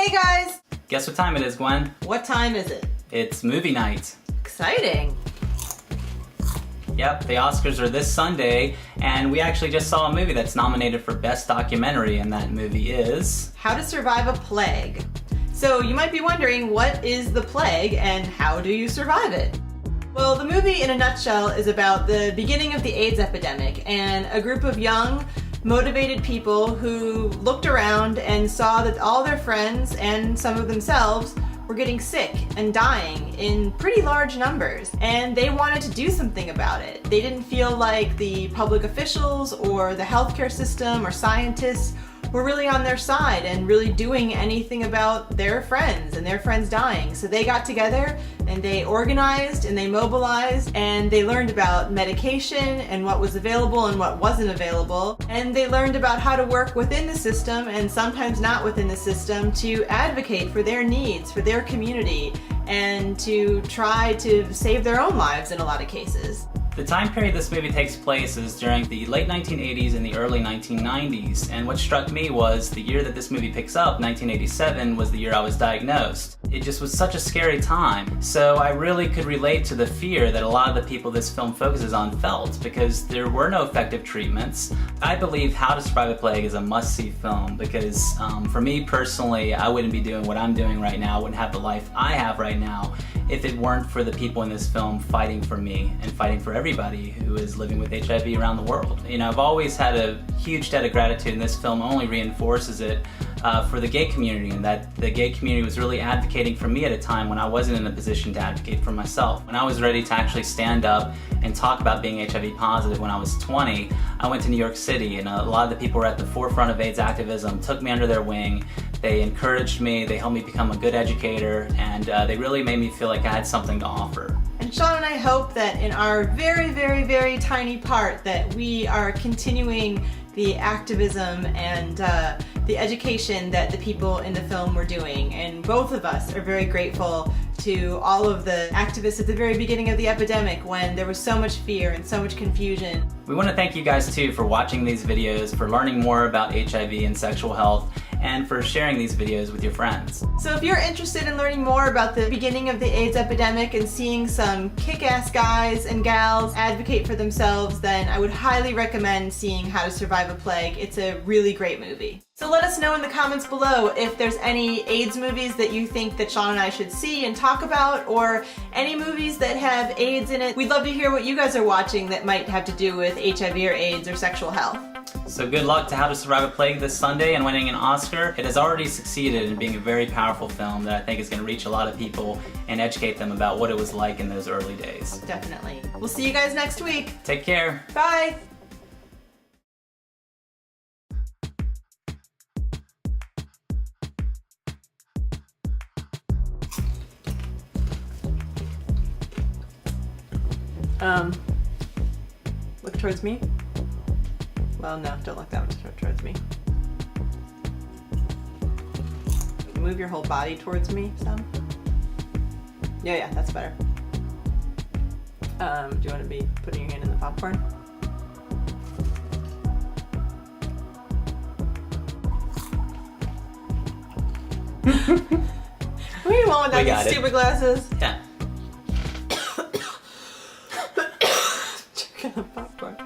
Hey guys! Guess what time it is, Gwen? What time is it? It's movie night. Exciting! Yep, the Oscars are this Sunday, and we actually just saw a movie that's nominated for Best Documentary, and that movie is... How to Survive a Plague. So you might be wondering, what is the plague and how do you survive it? Well, the movie in a nutshell is about the beginning of the AIDS epidemic and a group of young, motivated people who looked around and saw that all their friends and some of themselves were getting sick and dying in pretty large numbers, and they wanted to do something about it. They didn't feel like the public officials or the healthcare system or scientists were really on their side and really doing anything about their friends and their friends dying. So they got together and they organized and they mobilized and they learned about medication and what was available and what wasn't available. And they learned about how to work within the system and sometimes not within the system to advocate for their needs, for their community, and to try to save their own lives in a lot of cases. The time period this movie takes place is during the late 1980s and the early 1990s, and what struck me was the year that this movie picks up, 1987, was the year I was diagnosed. It just was such a scary time, so I really could relate to the fear that a lot of the people this film focuses on felt, because there were no effective treatments. I believe How to Survive a Plague is a must-see film because for me personally, I wouldn't be doing what I'm doing right now, I wouldn't have the life I have right now if it weren't for the people in this film fighting for me and fighting for everybody who is living with HIV around the world. You know, I've always had a huge debt of gratitude, and this film only reinforces it for the gay community, and that the gay community was really advocating for me at a time when I wasn't in a position to advocate for myself. When I was ready to actually stand up and talk about being HIV positive when I was 20, I went to New York City, and a lot of the people who were at the forefront of AIDS activism took me under their wing. They encouraged me, they helped me become a good educator, and they really made me feel like I had something to offer. And Shawn and I hope that in our very, very, very tiny part that we are continuing the activism and the education that the people in the film were doing. And both of us are very grateful to all of the activists at the very beginning of the epidemic when there was so much fear and so much confusion. We want to thank you guys too for watching these videos, for learning more about HIV and sexual health, and for sharing these videos with your friends. So if you're interested in learning more about the beginning of the AIDS epidemic and seeing some kick-ass guys and gals advocate for themselves, then I would highly recommend seeing How to Survive a Plague. It's a really great movie. So let us know in the comments below if there's any AIDS movies that you think that Shawn and I should see and talk about, or any movies that have AIDS in it. We'd love to hear what you guys are watching that might have to do with HIV or AIDS or sexual health. So good luck to How to Survive a Plague this Sunday and winning an Oscar. It has already succeeded in being a very powerful film that I think is going to reach a lot of people and educate them about what it was like in those early days. Definitely. We'll see you guys next week. Take care. Bye. Look towards me. Well, no, don't look that much towards me. Move your whole body towards me some. Yeah, that's better. Do you want to be putting your hand in the popcorn? What do you want without these stupid glasses? Yeah. Chicken and popcorn.